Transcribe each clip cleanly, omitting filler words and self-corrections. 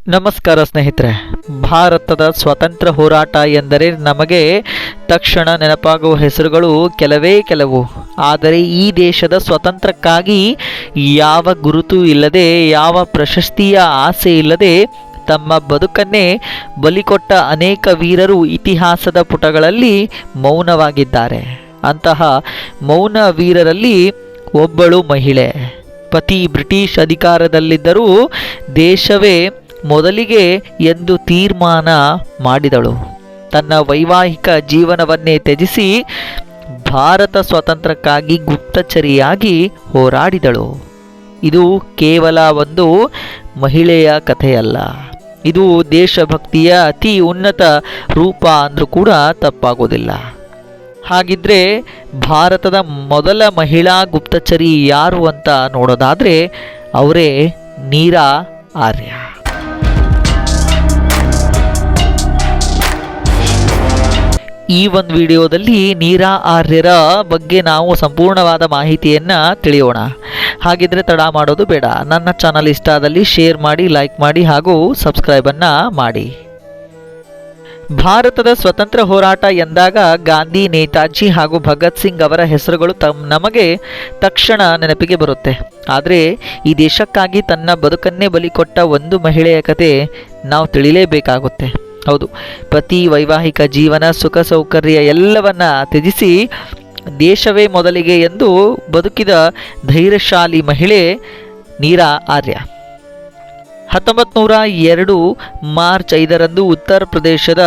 ನಮಸ್ಕಾರ ಸ್ನೇಹಿತರೆ. ಭಾರತದ ಸ್ವಾತಂತ್ರ್ಯ ಹೋರಾಟ ಎಂದರೆ ನಮಗೆ ತಕ್ಷಣ ನೆನಪಾಗುವ ಹೆಸರುಗಳು ಕೆಲವು. ಆದರೆ ಈ ದೇಶದ ಸ್ವಾತಂತ್ರ್ಯಕ್ಕಾಗಿ ಯಾವ ಗುರುತು ಇಲ್ಲದೆ, ಯಾವ ಪ್ರಶಸ್ತಿಯ ಆಸೆ ಇಲ್ಲದೆ ತಮ್ಮ ಬದುಕನ್ನೇ ಬಲಿಕೊಟ್ಟ ಅನೇಕ ವೀರರು ಇತಿಹಾಸದ ಪುಟಗಳಲ್ಲಿ ಮೌನವಾಗಿದ್ದಾರೆ. ಅಂತಹ ಮೌನ ವೀರರಲ್ಲಿ ಒಬ್ಬಳು ಮಹಿಳೆ. ಪತಿ ಬ್ರಿಟಿಷ್ ಅಧಿಕಾರದಲ್ಲಿದ್ದರೂ ದೇಶವೇ ಮೊದಲಿಗೆ ಎಂದು ತೀರ್ಮಾನ ಮಾಡಿದಳು. ತನ್ನ ವೈವಾಹಿಕ ಜೀವನವನ್ನೇ ತ್ಯಜಿಸಿ ಭಾರತ ಸ್ವಾತಂತ್ರ್ಯಕ್ಕಾಗಿ ಗುಪ್ತಚರಿಯಾಗಿ ಹೋರಾಡಿದಳು. ಇದು ಕೇವಲ ಒಂದು ಮಹಿಳೆಯ ಕಥೆಯಲ್ಲ, ಇದು ದೇಶಭಕ್ತಿಯ ಅತಿ ಉನ್ನತ ರೂಪ ಅಂದರೂ ಕೂಡ ತಪ್ಪಾಗೋದಿಲ್ಲ. ಹಾಗಿದ್ರೆ ಭಾರತದ ಮೊದಲ ಮಹಿಳಾ ಗುಪ್ತಚರಿ ಯಾರು ಅಂತ ನೋಡೋದಾದರೆ ಅವರೇ ನೀರಾ ಆರ್ಯ. ಈ ಒಂದು ವಿಡಿಯೋದಲ್ಲಿ ನೀರಾ ಆರ್ಯರ ಬಗ್ಗೆ ನಾವು ಸಂಪೂರ್ಣವಾದ ಮಾಹಿತಿಯನ್ನು ತಿಳಿಯೋಣ. ಹಾಗಿದ್ರೆ ತಡ ಮಾಡೋದು ಬೇಡ, ನನ್ನ ಚಾನಲ್ ಇಷ್ಟ ಆದಲ್ಲಿ ಶೇರ್ ಮಾಡಿ, ಲೈಕ್ ಮಾಡಿ ಹಾಗೂ ಸಬ್ಸ್ಕ್ರೈಬನ್ನು ಮಾಡಿ. ಭಾರತದ ಸ್ವತಂತ್ರ ಹೋರಾಟ ಎಂದಾಗ ಗಾಂಧಿ, ನೇತಾಜಿ ಹಾಗೂ ಭಗತ್ ಸಿಂಗ್ ಅವರ ಹೆಸರುಗಳು ನಮಗೆ ತಕ್ಷಣ ನೆನಪಿಗೆ ಬರುತ್ತೆ. ಆದರೆ ಈ ದೇಶಕ್ಕಾಗಿ ತನ್ನ ಬದುಕನ್ನೇ ಬಲಿಕೊಟ್ಟ ಒಂದು ಮಹಿಳೆಯ ಕತೆ ನಾವು ತಿಳಿಯಲೇಬೇಕಾಗುತ್ತೆ. ಹೌದು, ಪತಿ, ವೈವಾಹಿಕ ಜೀವನ, ಸುಖ ಸೌಕರ್ಯ ಎಲ್ಲವನ್ನ ತ್ಯಜಿಸಿ ದೇಶವೇ ಮೊದಲಿಗೆ ಎಂದು ಬದುಕಿದ ಧೈರ್ಯಶಾಲಿ ಮಹಿಳೆ ನೀರಾ ಆರ್ಯ. 1902 ಮಾರ್ಚ್ 5ರಂದು ಉತ್ತರ ಪ್ರದೇಶದ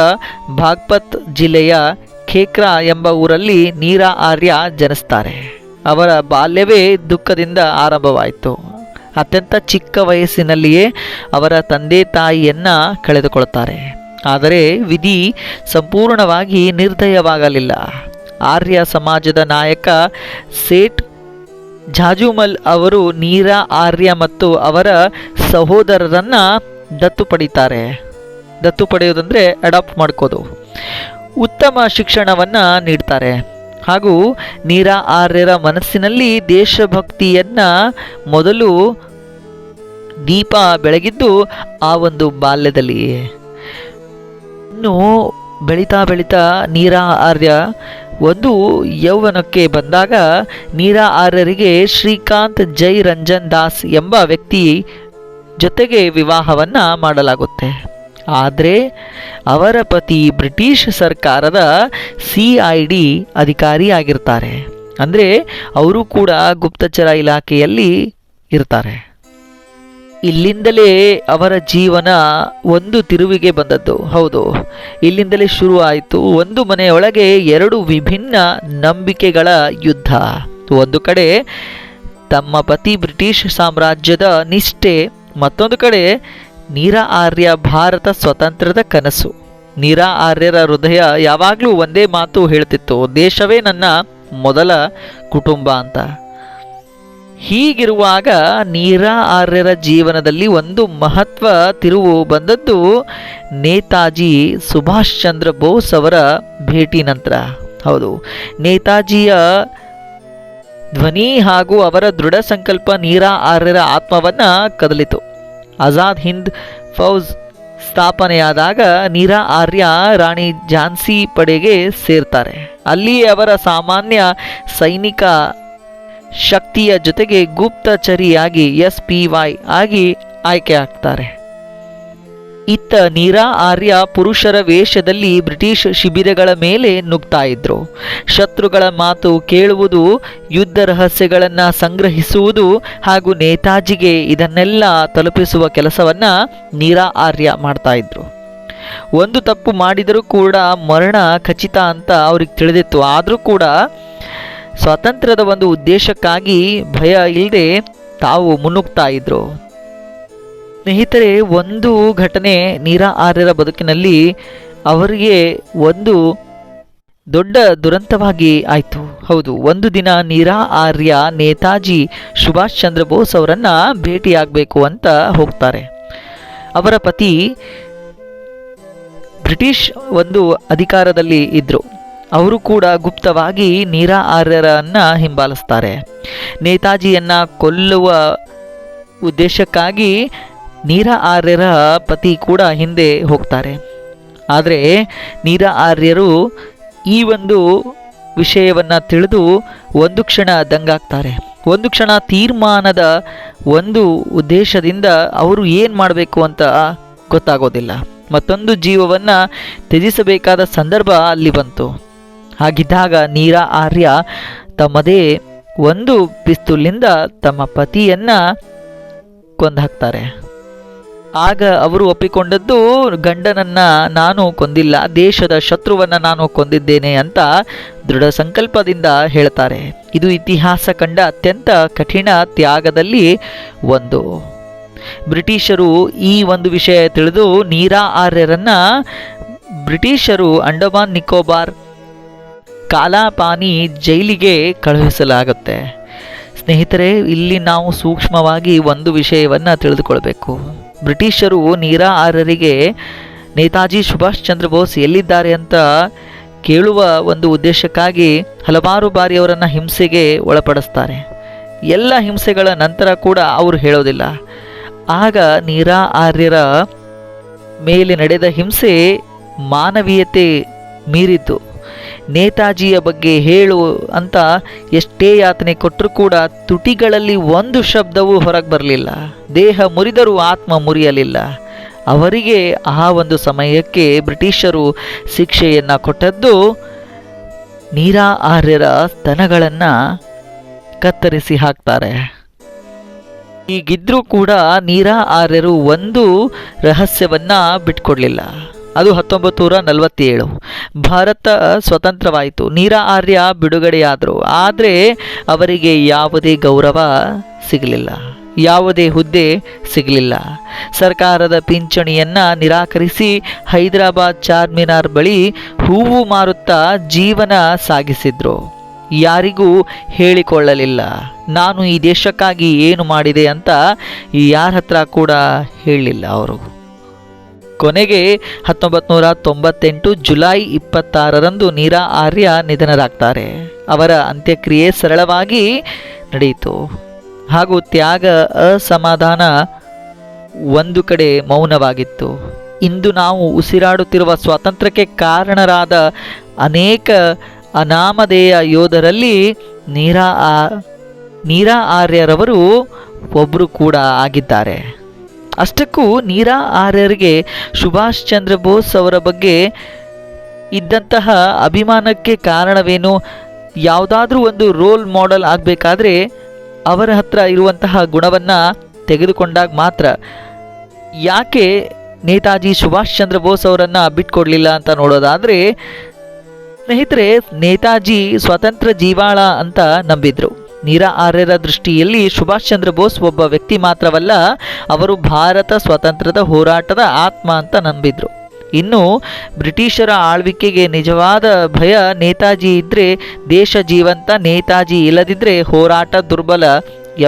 ಬಾಗ್ಪತ್ ಜಿಲ್ಲೆಯ ಖೇಕ್ರಾ ಎಂಬ ಊರಲ್ಲಿ ನೀರಾ ಆರ್ಯ ಜನಿಸ್ತಾರೆ. ಅವರ ಬಾಲ್ಯವೇ ದುಃಖದಿಂದ ಆರಂಭವಾಯಿತು. ಅತ್ಯಂತ ಚಿಕ್ಕ ವಯಸ್ಸಿನಲ್ಲಿಯೇ ಅವರ ತಂದೆ ತಾಯಿಯನ್ನು ಕಳೆದುಕೊಳ್ತಾರೆ. ಆದರೆ ವಿಧಿ ಸಂಪೂರ್ಣವಾಗಿ ನಿರ್ದಯವಾಗಲಿಲ್ಲ. ಆರ್ಯ ಸಮಾಜದ ನಾಯಕ ಸೇಠ್ ಜಾಜುಮಲ್ ಅವರು ನೀರಾ ಆರ್ಯ ಮತ್ತು ಅವರ ಸಹೋದರರನ್ನು ದತ್ತು ಪಡೀತಾರೆ. ದತ್ತು ಪಡೆಯೋದಂದರೆ ಅಡಾಪ್ಟ್ ಮಾಡ್ಕೋದು. ಉತ್ತಮ ಶಿಕ್ಷಣವನ್ನು ನೀಡ್ತಾರೆ. ಹಾಗೂ ನೀರಾ ಆರ್ಯರ ಮನಸ್ಸಿನಲ್ಲಿ ದೇಶಭಕ್ತಿಯನ್ನು ಮೊದಲು ದೀಪ ಬೆಳಗಿದ್ದು ಆ ಒಂದು ಬಾಲ್ಯದಲ್ಲಿ. ಇನ್ನು ಬೆಳೀತಾ ನೀರಾ ಆರ್ಯ ಒಂದು ಯೌವನಕ್ಕೆ ಬಂದಾಗ ನೀರಾ ಆರ್ಯರಿಗೆ ಶ್ರೀಕಾಂತ್ ಜೈ ರಂಜನ್ ದಾಸ್ ಎಂಬ ವ್ಯಕ್ತಿ ಜೊತೆಗೆ ವಿವಾಹವನ್ನು ಮಾಡಲಾಗುತ್ತೆ. ಆದರೆ ಅವರ ಪತಿ ಬ್ರಿಟಿಷ್ ಸರ್ಕಾರದ CID ಅಧಿಕಾರಿಯಾಗಿರ್ತಾರೆ. ಅಂದರೆ ಅವರು ಕೂಡ ಗುಪ್ತಚರ ಇಲಾಖೆಯಲ್ಲಿ ಇರ್ತಾರೆ. ಇಲ್ಲಿಂದಲೇ ಅವರ ಜೀವನ ಒಂದು ತಿರುವಿಗೆ ಬಂದದ್ದು. ಹೌದು, ಇಲ್ಲಿಂದಲೇ ಶುರು ಆಯಿತು. ಒಂದು ಮನೆಯೊಳಗೆ ಎರಡು ವಿಭಿನ್ನ ನಂಬಿಕೆಗಳ ಯುದ್ಧ. ಒಂದು ಕಡೆ ತಮ್ಮ ಪತಿ ಬ್ರಿಟಿಷ್ ಸಾಮ್ರಾಜ್ಯದ ನಿಷ್ಠೆ, ಮತ್ತೊಂದು ಕಡೆ ನೀರಾ ಆರ್ಯ ಭಾರತ ಸ್ವಾತಂತ್ರ್ಯದ ಕನಸು. ನೀರಾ ಆರ್ಯರ ಹೃದಯ ಯಾವಾಗಲೂ ಒಂದೇ ಮಾತು ಹೇಳ್ತಿತ್ತು, ದೇಶವೇ ನನ್ನ ಮೊದಲ ಕುಟುಂಬ ಅಂತ. ಹೀಗಿರುವಾಗ ನೀರಾ ಆರ್ಯರ ಜೀವನದಲ್ಲಿ ಒಂದು ಮಹತ್ವ ತಿರುವು ಬಂದದ್ದು ನೇತಾಜಿ ಸುಭಾಷ್ ಚಂದ್ರ ಬೋಸ್ ಅವರ ಭೇಟಿ ನಂತರ. ಹೌದು, ನೇತಾಜಿಯ ಧ್ವನಿ ಹಾಗೂ ಅವರ ದೃಢ ಸಂಕಲ್ಪ ನೀರಾ ಆರ್ಯರ ಆತ್ಮವನ್ನು ಕದಲಿತು. ಆಜಾದ್ ಹಿಂದ್ ಫೌಜ್ ಸ್ಥಾಪನೆಯಾದಾಗ ನೀರಾ ಆರ್ಯ ರಾಣಿ ಝಾನ್ಸಿ ಪಡೆಗೆ ಸೇರ್ತಾರೆ. ಅಲ್ಲಿ ಅವರ ಸಾಮಾನ್ಯ ಸೈನಿಕ ಶಕ್ತಿಯ ಜೊತೆಗೆ ಗುಪ್ತಚರಿಯಾಗಿ SPY ಆಗಿ ಆಯ್ಕೆ ಆಗ್ತಾರೆ. ಇತ್ತ ನೀರಾ ಆರ್ಯ ಪುರುಷರ ವೇಷದಲ್ಲಿ ಬ್ರಿಟಿಷ್ ಶಿಬಿರಗಳ ಮೇಲೆ ನುಗ್ತಾ ಇದ್ರು. ಶತ್ರುಗಳ ಮಾತು ಕೇಳುವುದು, ಯುದ್ಧ ರಹಸ್ಯಗಳನ್ನು ಸಂಗ್ರಹಿಸುವುದು ಹಾಗೂ ನೇತಾಜಿಗೆ ಇದನ್ನೆಲ್ಲ ತಲುಪಿಸುವ ಕೆಲಸವನ್ನ ನೀರಾ ಆರ್ಯ ಮಾಡ್ತಾ ಇದ್ರು. ಒಂದು ತಪ್ಪು ಮಾಡಿದರೂ ಕೂಡ ಮರಣ ಖಚಿತ ಅಂತ ಅವ್ರಿಗೆ ತಿಳಿದಿತ್ತು. ಆದರೂ ಕೂಡ ಸ್ವಾತಂತ್ರ್ಯದ ಒಂದು ಉದ್ದೇಶಕ್ಕಾಗಿ ಭಯ ಇಲ್ಲದೆ ತಾವು ಮುನ್ನುಗ್ತಾ ಇದ್ರು. ಸ್ನೇಹಿತರೆ, ಒಂದು ಘಟನೆ ನೀರಾ ಆರ್ಯರ ಬದುಕಿನಲ್ಲಿ ಅವರಿಗೆ ಒಂದು ದೊಡ್ಡ ದುರಂತವಾಗಿ ಆಯಿತು. ಹೌದು, ಒಂದು ದಿನ ನೀರಾ ಆರ್ಯ ನೇತಾಜಿ ಸುಭಾಷ್ ಚಂದ್ರ ಬೋಸ್ ಅವರನ್ನು ಭೇಟಿಯಾಗಬೇಕು ಅಂತ ಹೋಗ್ತಾರೆ. ಅವರ ಪತಿ ಬ್ರಿಟಿಷ್ ಒಂದು ಅಧಿಕಾರದಲ್ಲಿ ಇದ್ದರು. ಅವರು ಕೂಡ ಗುಪ್ತವಾಗಿ ನೀರಾ ಆರ್ಯರನ್ನು ಹಿಂಬಾಲಿಸ್ತಾರೆ. ನೇತಾಜಿಯನ್ನು ಕೊಲ್ಲುವ ಉದ್ದೇಶಕ್ಕಾಗಿ ನೀರಾ ಆರ್ಯರ ಪತಿ ಕೂಡ ಹಿಂದೆ ಹೋಗ್ತಾರೆ. ಆದರೆ ನೀರಾ ಆರ್ಯರು ಈ ಒಂದು ವಿಷಯವನ್ನು ತಿಳಿದು ಒಂದು ಕ್ಷಣ ದಂಗಾಗ್ತಾರೆ. ಒಂದು ಕ್ಷಣ ತೀರ್ಮಾನದ ಒಂದು ಉದ್ದೇಶದಿಂದ ಅವರು ಏನು ಮಾಡಬೇಕು ಅಂತ ಗೊತ್ತಾಗೋದಿಲ್ಲ. ಮತ್ತೊಂದು ಜೀವವನ್ನು ತ್ಯಜಿಸಬೇಕಾದ ಸಂದರ್ಭ ಅಲ್ಲಿ ಬಂತು. ಹಾಗಿದ್ದಾಗ ನೀರಾ ಆರ್ಯ ತಮ್ಮದೇ ಒಂದು ಪಿಸ್ತೂಲಿನಿಂದ ತಮ್ಮ ಪತಿಯನ್ನು ಕೊಂದು ಹಾಕ್ತಾರೆ. ಆಗ ಅವರು ಒಪ್ಪಿಕೊಂಡದ್ದು, ಗಂಡನನ್ನು ನಾನು ಕೊಂದಿಲ್ಲ, ದೇಶದ ಶತ್ರುವನ್ನು ನಾನು ಕೊಂದಿದ್ದೇನೆ ಅಂತ ದೃಢ ಸಂಕಲ್ಪದಿಂದ ಹೇಳ್ತಾರೆ. ಇದು ಇತಿಹಾಸ ಕಂಡ ಅತ್ಯಂತ ಕಠಿಣ ತ್ಯಾಗದಲ್ಲಿ ಒಂದು. ಬ್ರಿಟಿಷರು ಈ ಒಂದು ವಿಷಯ ತಿಳಿದು ನೀರಾ ಆರ್ಯರನ್ನು ಬ್ರಿಟಿಷರು ಅಂಡಮಾನ್ ನಿಕೋಬಾರ್ ಕಾಲಾಪಾನಿ ಜೈಲಿಗೆ ಕಳುಹಿಸಲಾಗುತ್ತೆ. ಸ್ನೇಹಿತರೆ, ಇಲ್ಲಿ ನಾವು ಸೂಕ್ಷ್ಮವಾಗಿ ಒಂದು ವಿಷಯವನ್ನು ತಿಳಿದುಕೊಳ್ಬೇಕು. ಬ್ರಿಟಿಷರು ನೀರಾ ಆರ್ಯರಿಗೆ ನೇತಾಜಿ ಸುಭಾಷ್ ಚಂದ್ರ ಬೋಸ್ ಎಲ್ಲಿದ್ದಾರೆ ಅಂತ ಕೇಳುವ ಒಂದು ಉದ್ದೇಶಕ್ಕಾಗಿ ಹಲವಾರು ಬಾರಿ ಅವರನ್ನು ಹಿಂಸೆಗೆ ಒಳಪಡಿಸ್ತಾರೆ. ಎಲ್ಲ ಹಿಂಸೆಗಳ ನಂತರ ಕೂಡ ಅವರು ಹೇಳೋದಿಲ್ಲ. ಆಗ ನೀರಾ ಆರ್ಯರ ಮೇಲೆ ನಡೆದ ಹಿಂಸೆ ಮಾನವೀಯತೆ ಮೀರಿತು. ನೇತಾಜಿಯ ಬಗ್ಗೆ ಹೇಳು ಅಂತ ಎಷ್ಟೇ ಯಾತನೆ ಕೊಟ್ಟರೂ ಕೂಡ ತುಟಿಗಳಲ್ಲಿ ಒಂದು ಶಬ್ದವೂ ಹೊರಗೆ ಬರಲಿಲ್ಲ. ದೇಹ ಮುರಿದರೂ ಆತ್ಮ ಮುರಿಯಲಿಲ್ಲ. ಅವರಿಗೆ ಆ ಒಂದು ಸಮಯಕ್ಕೆ ಬ್ರಿಟಿಷರು ಶಿಕ್ಷೆಯನ್ನು ಕೊಟ್ಟದ್ದು ನೀರಾ ಆರ್ಯರ ಸ್ತನಗಳನ್ನು ಕತ್ತರಿಸಿ ಹಾಕ್ತಾರೆ. ಹೀಗಿದ್ರೂ ಕೂಡ ನೀರಾ ಆರ್ಯರು ಒಂದು ರಹಸ್ಯವನ್ನು ಬಿಟ್ಕೊಡ್ಲಿಲ್ಲ. ಅದು 1947 ಭಾರತ ಸ್ವತಂತ್ರವಾಯಿತು. ನೀರಾ ಆರ್ಯ ಬಿಡುಗಡೆಯಾದರು. ಆದರೆ ಅವರಿಗೆ ಯಾವುದೇ ಗೌರವ ಸಿಗಲಿಲ್ಲ, ಯಾವುದೇ ಹುದ್ದೆ ಸಿಗಲಿಲ್ಲ. ಸರ್ಕಾರದ ಪಿಂಚಣಿಯನ್ನು ನಿರಾಕರಿಸಿ ಹೈದರಾಬಾದ್ ಚಾರ್ಮಿನಾರ್ ಬಳಿ ಹೂವು ಮಾರುತ್ತಾ ಜೀವನ ಸಾಗಿಸಿದ್ರು. ಯಾರಿಗೂ ಹೇಳಿಕೊಳ್ಳಲಿಲ್ಲ. ನಾನು ಈ ದೇಶಕ್ಕಾಗಿ ಏನು ಮಾಡಿದೆ ಅಂತ ಯಾರ ಹತ್ರ ಕೂಡ ಹೇಳಲಿಲ್ಲ ಅವರು. ಕೊನೆಗೆ 1998 ಜುಲೈ 26ರಂದು ನೀರಾ ಆರ್ಯ ನಿಧನರಾಗ್ತಾರೆ. ಅವರ ಅಂತ್ಯಕ್ರಿಯೆ ಸರಳವಾಗಿ ನಡೆಯಿತು. ಹಾಗೂ ತ್ಯಾಗ, ಅಸಮಾಧಾನ ಒಂದು ಕಡೆ ಮೌನವಾಗಿತ್ತು. ಇಂದು ನಾವು ಉಸಿರಾಡುತ್ತಿರುವ ಸ್ವಾತಂತ್ರ್ಯಕ್ಕೆ ಕಾರಣರಾದ ಅನೇಕ ಅನಾಮಧೇಯ ಯೋಧರಲ್ಲಿ ನೀರಾ ಆರ್ಯರವರು ಒಬ್ಬರು ಕೂಡ ಆಗಿದ್ದಾರೆ. ಅಷ್ಟಕ್ಕೂ ನೀರಾ ಆರ್ಯರಿಗೆ ಸುಭಾಷ್ ಚಂದ್ರ ಬೋಸ್ ಅವರ ಬಗ್ಗೆ ಇದ್ದಂತಹ ಅಭಿಮಾನಕ್ಕೆ ಕಾರಣವೇನು? ಯಾವುದಾದ್ರೂ ಒಂದು ರೋಲ್ ಮಾಡೆಲ್ ಆಗಬೇಕಾದ್ರೆ ಅವರ ಹತ್ರ ಇರುವಂತಹ ಗುಣವನ್ನು ತೆಗೆದುಕೊಂಡಾಗ ಮಾತ್ರ. ಯಾಕೆ ನೇತಾಜಿ ಸುಭಾಷ್ ಚಂದ್ರ ಬೋಸ್ ಅವರನ್ನು ಬಿಟ್ಕೊಡ್ಲಿಲ್ಲ ಅಂತ ನೋಡೋದಾದರೆ, ಸ್ನೇಹಿತರೆ, ನೇತಾಜಿ ಸ್ವತಂತ್ರ ಜೀವಾಳ ಅಂತ ನಂಬಿದ್ರು. ನೀರಾ ಆರ್ಯರ ದೃಷ್ಟಿಯಲ್ಲಿ ಸುಭಾಷ್ ಚಂದ್ರ ಬೋಸ್ ಒಬ್ಬ ವ್ಯಕ್ತಿ ಮಾತ್ರವಲ್ಲ, ಅವರು ಭಾರತ ಸ್ವಾತಂತ್ರ್ಯದ ಹೋರಾಟದ ಆತ್ಮ ಅಂತ ನಂಬಿದ್ರು. ಇನ್ನು ಬ್ರಿಟಿಷರ ಆಳ್ವಿಕೆಗೆ ನಿಜವಾದ ಭಯ, ನೇತಾಜಿ ಇದ್ದರೆ ದೇಶ ಜೀವಂತ, ನೇತಾಜಿ ಇಲ್ಲದಿದ್ದರೆ ಹೋರಾಟ ದುರ್ಬಲ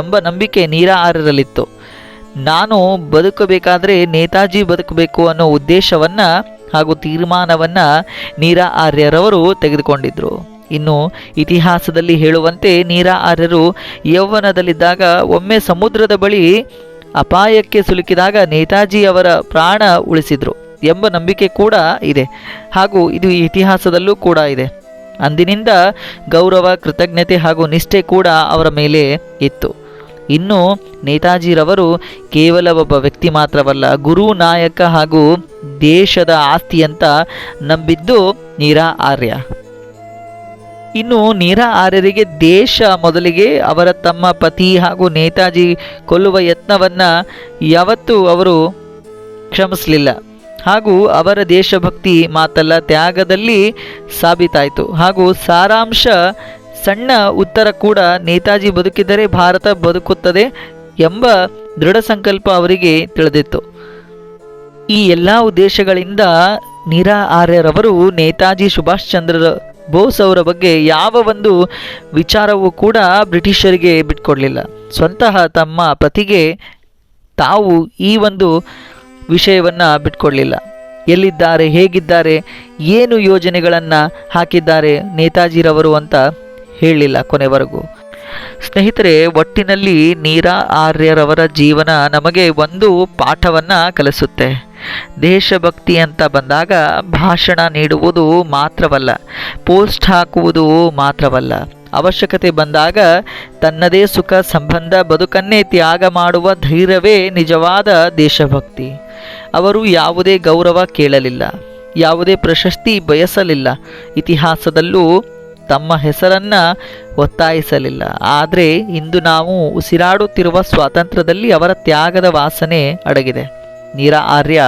ಎಂಬ ನಂಬಿಕೆ ನೀರಾ ಆರ್ಯರಲ್ಲಿತ್ತು. ನಾನು ಬದುಕಬೇಕಾದ್ರೆ ನೇತಾಜಿ ಬದುಕಬೇಕು ಅನ್ನೋ ಉದ್ದೇಶವನ್ನು ಹಾಗೂ ತೀರ್ಮಾನವನ್ನು ನೀರಾ ಆರ್ಯರವರು ತೆಗೆದುಕೊಂಡಿದ್ದರು. ಇನ್ನು ಇತಿಹಾಸದಲ್ಲಿ ಹೇಳುವಂತೆ ನೀರಾ ಆರ್ಯರು ಯೌವನದಲ್ಲಿದ್ದಾಗ ಒಮ್ಮೆ ಸಮುದ್ರದ ಬಳಿ ಅಪಾಯಕ್ಕೆ ಸಿಲುಕಿದಾಗ ನೇತಾಜಿ ಅವರ ಪ್ರಾಣ ಉಳಿಸಿದರು ಎಂಬ ನಂಬಿಕೆ ಕೂಡ ಇದೆ. ಹಾಗೂ ಇದು ಇತಿಹಾಸದಲ್ಲೂ ಕೂಡ ಇದೆ. ಅಂದಿನಿಂದ ಗೌರವ, ಕೃತಜ್ಞತೆ ಹಾಗೂ ನಿಷ್ಠೆ ಕೂಡ ಅವರ ಮೇಲೆ ಇತ್ತು. ಇನ್ನು ನೇತಾಜಿರವರು ಕೇವಲ ಒಬ್ಬ ವ್ಯಕ್ತಿ ಮಾತ್ರವಲ್ಲ, ಗುರು, ನಾಯಕ ಹಾಗೂ ದೇಶದ ಆಸ್ತಿ ಅಂತ ನಂಬಿದ್ದು ನೀರಾ ಆರ್ಯ. ಇನ್ನು ನೀರಾ ಆರ್ಯರಿಗೆ ದೇಶ ಮೊದಲಿಗೆ ಅವರ ತಮ್ಮ ಪತಿ ಹಾಗೂ ನೇತಾಜಿ ಕೊಲ್ಲುವ ಯತ್ನವನ್ನು ಯಾವತ್ತೂ ಅವರು ಕ್ಷಮಿಸಲಿಲ್ಲ. ಹಾಗೂ ಅವರ ದೇಶಭಕ್ತಿ ಮಾತಲ್ಲ, ತ್ಯಾಗದಲ್ಲಿ ಸಾಬೀತಾಯಿತು. ಹಾಗೂ ಸಾರಾಂಶ, ಸಣ್ಣ ಉತ್ತರ ಕೂಡ, ನೇತಾಜಿ ಬದುಕಿದರೆ ಭಾರತ ಬದುಕುತ್ತದೆ ಎಂಬ ದೃಢ ಸಂಕಲ್ಪ ಅವರಿಗೆ ತಿಳಿದಿತ್ತು. ಈ ಎಲ್ಲ ಉದ್ದೇಶಗಳಿಂದ ನೀರಾ ಆರ್ಯರವರು ನೇತಾಜಿ ಸುಭಾಷ್ ಚಂದ್ರ ಬೋಸ್ ಅವರ ಬಗ್ಗೆ ಯಾವ ಒಂದು ವಿಚಾರವೂ ಕೂಡ ಬ್ರಿಟಿಷರಿಗೆ ಬಿಟ್ಕೊಡ್ಲಿಲ್ಲ. ಸ್ವತಃ ತಮ್ಮ ಪತಿಗೆ ತಾವು ಈ ಒಂದು ವಿಷಯವನ್ನು ಬಿಟ್ಕೊಡ್ಲಿಲ್ಲ. ಎಲ್ಲಿದ್ದಾರೆ, ಹೇಗಿದ್ದಾರೆ, ಏನು ಯೋಜನೆಗಳನ್ನು ಹಾಕಿದ್ದಾರೆ ನೇತಾಜಿರವರು ಅಂತ ಹೇಳಲಿಲ್ಲ ಕೊನೆವರೆಗೂ. ಸ್ನೇಹಿತರೆ, ಒಟ್ಟಿನಲ್ಲಿ ನೀರಾ ಆರ್ಯರವರ ಜೀವನ ನಮಗೆ ಒಂದು ಪಾಠವನ್ನು ಕಲಿಸುತ್ತೆ. ದೇಶಭಕ್ತಿ ಅಂತ ಬಂದಾಗ ಭಾಷಣ ನೀಡುವುದು ಮಾತ್ರವಲ್ಲ, ಪೋಸ್ಟ್ ಹಾಕುವುದು ಮಾತ್ರವಲ್ಲ, ಅವಶ್ಯಕತೆ ಬಂದಾಗ ತನ್ನದೇ ಸುಖ ಸಂಬಂಧ ಬದುಕನ್ನೇ ತ್ಯಾಗ ಮಾಡುವ ಧೈರ್ಯವೇ ನಿಜವಾದ ದೇಶಭಕ್ತಿ. ಅವರು ಯಾವುದೇ ಗೌರವ ಕೇಳಲಿಲ್ಲ, ಯಾವುದೇ ಪ್ರಶಸ್ತಿ ಬಯಸಲಿಲ್ಲ, ಇತಿಹಾಸದಲ್ಲೂ ತಮ್ಮ ಹೆಸರನ್ನು ಒತ್ತಾಯಿಸಲಿಲ್ಲ. ಆದರೆ ಇಂದು ನಾವು ಉಸಿರಾಡುತ್ತಿರುವ ಸ್ವಾತಂತ್ರ್ಯದಲ್ಲಿ ಅವರ ತ್ಯಾಗದ ವಾಸನೆ ಅಡಗಿದೆ. ನೀರಾ ಆರ್ಯ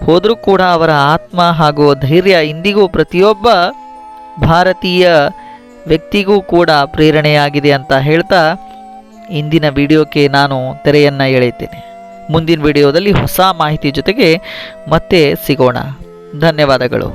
ಹೋದರೂ ಕೂಡ ಅವರ ಆತ್ಮ ಹಾಗೂ ಧೈರ್ಯ ಇಂದಿಗೂ ಪ್ರತಿಯೊಬ್ಬ ಭಾರತೀಯ ವ್ಯಕ್ತಿಗೂ ಕೂಡ ಪ್ರೇರಣೆಯಾಗಿದೆ ಅಂತ ಹೇಳ್ತಾ ಇಂದಿನ ವಿಡಿಯೋಕ್ಕೆ ನಾನು ತೆರೆಯನ್ನು ಎಳೆಯುತ್ತೇನೆ. ಮುಂದಿನ ವಿಡಿಯೋದಲ್ಲಿ ಹೊಸ ಮಾಹಿತಿ ಜೊತೆಗೆ ಮತ್ತೆ ಸಿಗೋಣ. ಧನ್ಯವಾದಗಳು.